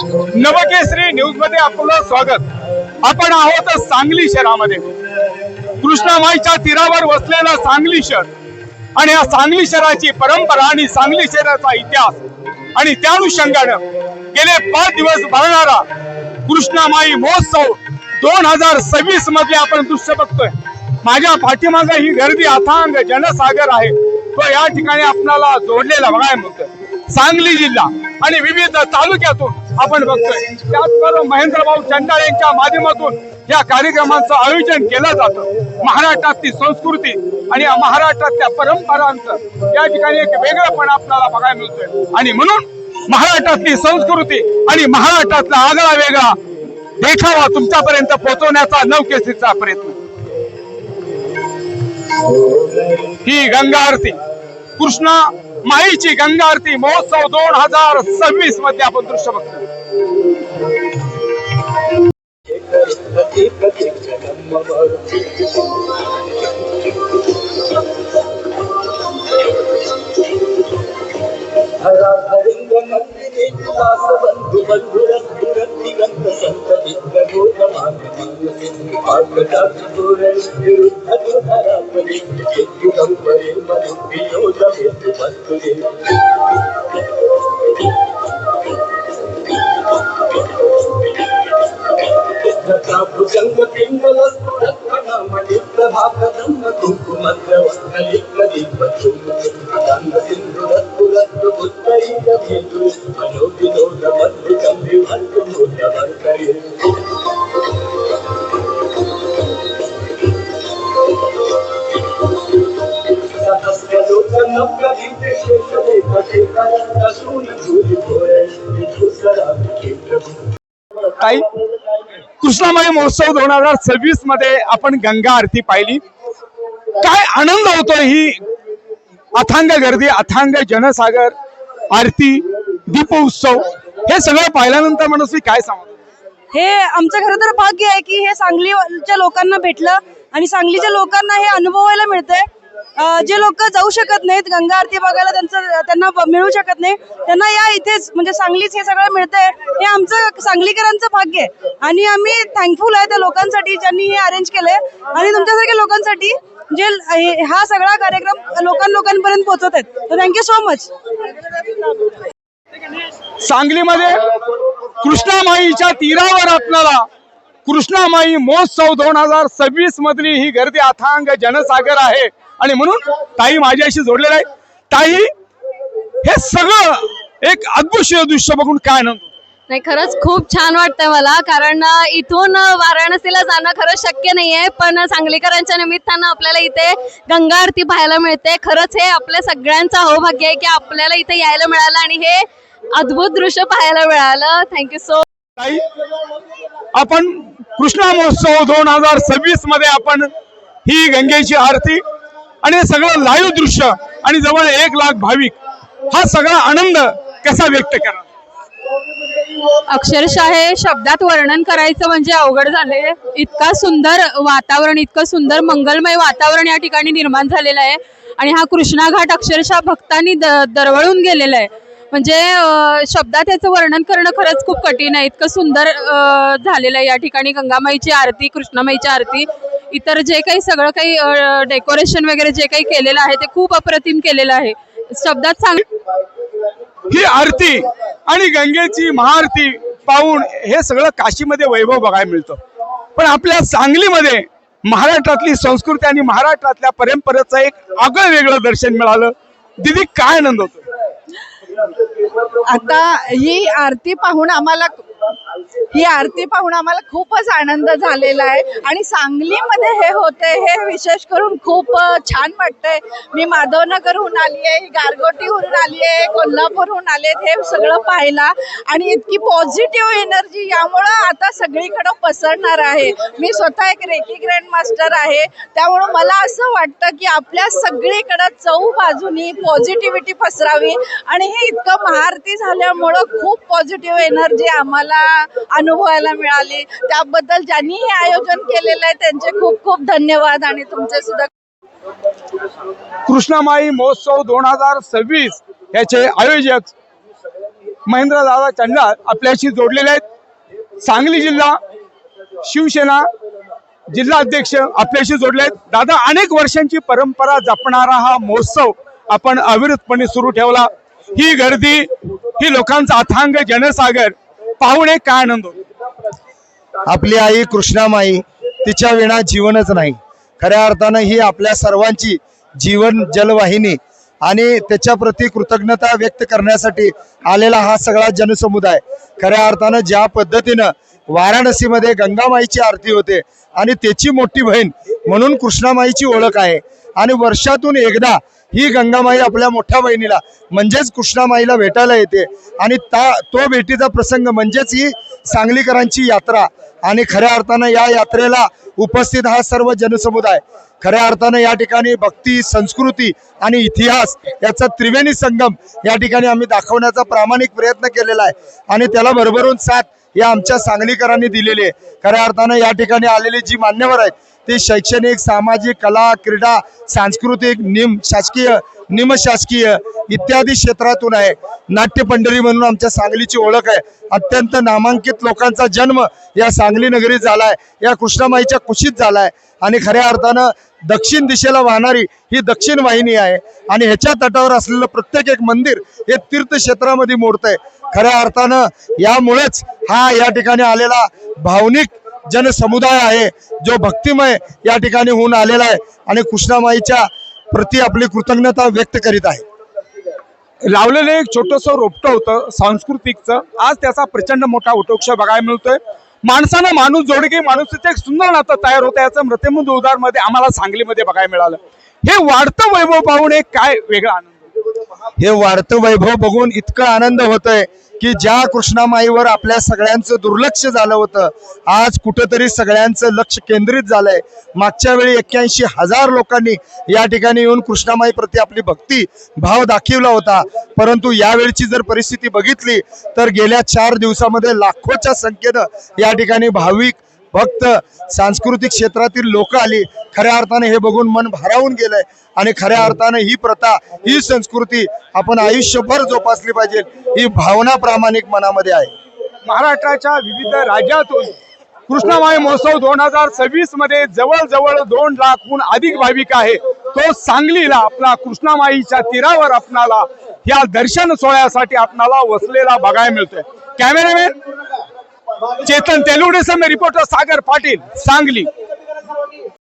नवकेसरी news मध्ये आपलं स्वागत। आपण आहोत सांगली शहरामध्ये, कृष्णामाईच्या तीरावर वसलेला सांगली शहर आणि या सांगली शहराची परंपरा आणि सांगली शहराचा इतिहास आणि त्या अनुषंगाने गेले 5 दिवस भरणारा कृष्णामाई महोत्सव 2026 मध्ये आपण दृश्य बघतोय। माझ्या पाठीमागे ही गर्दी अथांग जनसागर आहे, तो या ठिकाणी आपल्याला जोडलेला बघायला मिळतोय। सांगली जिल्हा आणि विविध तालुक्यातून आपण बघतोय, त्याचबरोबर महेंद्रभाऊ चंडाळ यांच्या माध्यमातून या कार्यक्रमांचं आयोजन केलं जातं। महाराष्ट्रातली संस्कृती आणि महाराष्ट्रातल्या परंपरांचं या ठिकाणी एक वेगळेपण आपल्याला बघायला मिळतोय आणि म्हणून महाराष्ट्रातली संस्कृती आणि महाराष्ट्रातला आगळा वेगळा देखावा तुमच्यापर्यंत पोहोचवण्याचा नवकेसरीचा प्रयत्न। ही गंगा आरती, कृष्णा माईची गंगा आरती महोत्सव 2026 मध्ये आपण दृश्य बघतो। काही कृष्णामाई महोत्सव 2026 मध्ये आपण गंगा आरती पाहिली। काय आनंद होतोय, ही अथांग गर्दी, अथांग जनसागर, आरती, दीपोत्सव हे सगळं पाहिल्यानंतर मनस्वी काय सांगतो? हे आमचं खरं तर भाग्य आहे की हे सांगलीच्या लोकांना भेटलं आणि सांगलीच्या लोकांना हे अनुभवायला मिळतंय। जे लोक जाऊ शकत नाहीत गंगा आरती बघायला, त्यांना मिळू शकत नाही, त्यांना या इथेच म्हणजे सांगलीच हे सगळं मिळतंय। हे आमचं सांगलीकरांचं भाग्य आहे आणि आम्ही थँकफुल आहे त्या लोकांसाठी ज्यांनी हे अरेंज केलंय आणि तुमच्यासारख्या लोकांसाठी जे हा सगळा कार्यक्रम लोकांपर्यंत पोहोचवत आहेत। तर थँक्यू सो मच। सांगलीमध्ये कृष्णामाईच्या तीरावर आपल्याला कृष्णामाई महोत्सव 2026 मधली ही गर्दी, अथांग जनसागर आहे आणि म्हणून ताई माझ्याशी जोडलेला आहे। ताई, हे सगळं एक अद्भुत दृश्य बघून काय आनंद? नाही, खरंच खूप छान वाटतंय मला, कारण इथून वाराणसीला जाणं खरंच शक्य नाहीये, पण सांगलीकरांच्या निमित्तानं आपल्याला इथे गंगा आरती पाहायला मिळते। खरंच हे आपल्या सगळ्यांचं अहोभाग्य आहे की आपल्याला इथे यायला मिळालं आणि हे अद्भुत दृश्य पाहायला मिळालं। थँक्यू सो ताई, आपण कृष्णा महोत्सव 2026 मध्ये आपण ही गंगेची आरती आणि हे सगळं लाईव्ह दृश्य आणि जवळ 1 लाख भाविक, हा सगळा आनंद कसा व्यक्त करा? अक्षरशः हे शब्दात वर्णन करायचं म्हणजे अवघड झालंय। इतका सुंदर वातावरण, इतकं सुंदर मंगलमय वातावरण या ठिकाणी निर्माण झालेलं आहे आणि हा कृष्णा घाट अक्षरशः भक्तांनी दरवळून गेलेला आहे। म्हणजे शब्दात याचं वर्णन करणं खरंच खूप कठीण आहे। इतकं सुंदर झालेलं आहे या ठिकाणी गंगामाईची आरती, कृष्णामाईची आरती, इतर जे काही सगळं काही डेकोरेशन वगैरे जे काही केलेलं आहे ते खूप अप्रतिम केलेलं आहे। शब्दात सांग ही आरती आणि गंगेची महाआरती पाहून हे सगळं काशीमध्ये वैभव बघायला मिळतं, पण आपल्या सांगलीमध्ये महाराष्ट्रातली संस्कृती आणि महाराष्ट्रातल्या परंपरेचं एक आगळं वेगळं दर्शन मिळालं। दीदी, काय आनंद होतो? आता ही आरती पाहून आम्हाला खूपच आनंद झालेला आहे आणि सांगलीमध्ये हे होते हे विशेष करून खूप छान वाटतंय। मी माधवनगरहून आली आहे, गारगोटीहून आली आहे, कोल्हापूरहून आले, हे सगळं पाहिला आणि इतकी पॉझिटिव्ह एनर्जी यामुळं आता सगळीकडे पसरणार आहे। मी स्वतः एक रेकी ग्रँड मास्टर आहे, त्यामुळं मला असं वाटतं की आपल्या सगळीकडे चहूबाजूनी पॉझिटिव्हिटी पसरावी आणि हे इतकं महाआरती झाल्यामुळं खूप पॉझिटिव्ह एनर्जी आम्हाला अनुभवायला मिळाली। त्याबद्दल ज्यांनी हे आयोजन केलेलं आहे त्यांचे खूप खूप धन्यवाद आणि तुमचे सुद्धा। कृष्णामाई महोत्सव 2026 याचे आयोजक महेंद्र दादा चंडाळ आपल्याशी जोडलेले आहेत. सांगली जिल्हा शिवसेना जिल्हा अध्यक्ष आपल्याशी जोडले आहेत. दादा, अनेक वर्षांची परंपरा जपणारा हा महोत्सव आपण अविरतपणे सुरू ठेवला. ही गर्दी, ही लोकांचा अथांग जनसागर पाहून एक काय आनंद होतो. आपली आई कृष्णामाई, तिच्या विना जीवनच नाही. खऱ्या अर्थानं ही आपल्या सर्वांची जीवन जलवाहिनी आणि त्याच्या प्रती कृतज्ञता व्यक्त करण्यासाठी आलेला हा सगळा जनसमुदाय. खऱ्या अर्थानं ज्या पद्धतीनं वाराणसीमध्ये गंगामाईची आरती होते आणि त्याची मोठी बहीण म्हणून कृष्णामाईची ओळख आहे, आणि वर्षातून एकदा ही गंगामाई आपल्या मोठ्या बहिणीला म्हणजेच कृष्णामाईला भेटायला येते, आणि तो भेटीचा प्रसंग म्हणजेच ही सांगलीकरांची यात्रा. आणि खऱ्या अर्थानं या यात्रेला उपस्थित हा सर्व जनसमुदाय खऱ्या अर्थानं या ठिकाणी भक्ती, संस्कृती आणि इतिहास याचा त्रिवेणी संगम या ठिकाणी आम्ही दाखवण्याचा प्रामाणिक प्रयत्न केलेला आहे, आणि त्याला भरभरून साथ या आमच्या सांगलीकरांनी दिलेली आहे. खऱ्या अर्थानं या ठिकाणी आलेली जी मान्यवर आहेत ते शैक्षणिक, सामाजिक, कला, क्रीडा, सांस्कृतिक, शासकीय, निमशासकीय इत्यादी क्षेत्रातून आहे. नाट्य पंढरी म्हणून आमच्या सांगलीची ओळख आहे. अत्यंत नामांकित लोकांचा जन्म या सांगली नगरीत झालाय, या कृष्णामाईच्या कुशीत झालाय, आणि खऱ्या अर्थानं दक्षिण दिशेला वाहणारी ही दक्षिण वाहिनी आहे, आणि ह्याच्या तटावर असलेलं प्रत्येक एक मंदिर हे तीर्थक्षेत्रामध्ये मोडतंय. खऱ्या अर्थानं यामुळेच हा या ठिकाणी आलेला भावनिक जनसमुदाय आहे, जो भक्तिमय या ठिकाणी होऊन आलेला आहे आणि कृष्णामाईच्या प्रति आपली कृतज्ञता व्यक्त करीत आहे. लावलेलं एक छोटंसं रोपटं होतं सांस्कृतिकचं, आज त्याचा प्रचंड मोठा वटवृक्ष बघायला मिळतोय. माणसानं माणूस जोड की माणूसचं एक सुंदर नातं तयार होतं, याचं मृत्युमुंद उदाहरण आम्हाला सांगलीमध्ये बघायला मिळालं. हे वाढतं वैभव पाहून एक काय वेगळा आनंद. हे वाढतं वैभव बघून इतका आनंद होतोय की ज्या कृष्णामाईवर आपल्या सगळ्यांचं दुर्लक्ष झालं होतं, आज कुठंतरी सगळ्यांचं लक्ष केंद्रित झालंय. मागच्या वेळी 81,000 लोकांनी या ठिकाणी येऊन कृष्णामाई प्रती आपली भक्ती भाव दाखवला होता, परंतु यावेळची जर परिस्थिती बघितली तर गेल्या 4 दिवसामध्ये लाखोच्या संख्येनं या ठिकाणी भाविक, भक्त, सांस्कृतिक क्षेत्रातील लोक आली. खऱ्या अर्थाने हे बघून मन भारावून गेलंय, आणि खऱ्या अर्थाने ही प्रथा, ही संस्कृती आपण आयुष्यभर जोपासली पाहिजे, ही भावना प्रामाणिक मनामध्ये आहे. महाराष्ट्राच्या विविध राज्यातून कृष्णामाई महोत्सव 2026 मध्ये जवळजवळ 2 लाखहून अधिक भाविक आहे. तो सांगलीला आपला कृष्णामाईच्या तीरावर आपणाला या दर्शन सोहळ्यासाठी आपणाला वसलेला बघायला मिळतोय. कॅमेरामॅन चेतन तेलुगडे समेत रिपोर्टर सागर पाटील, सांगली.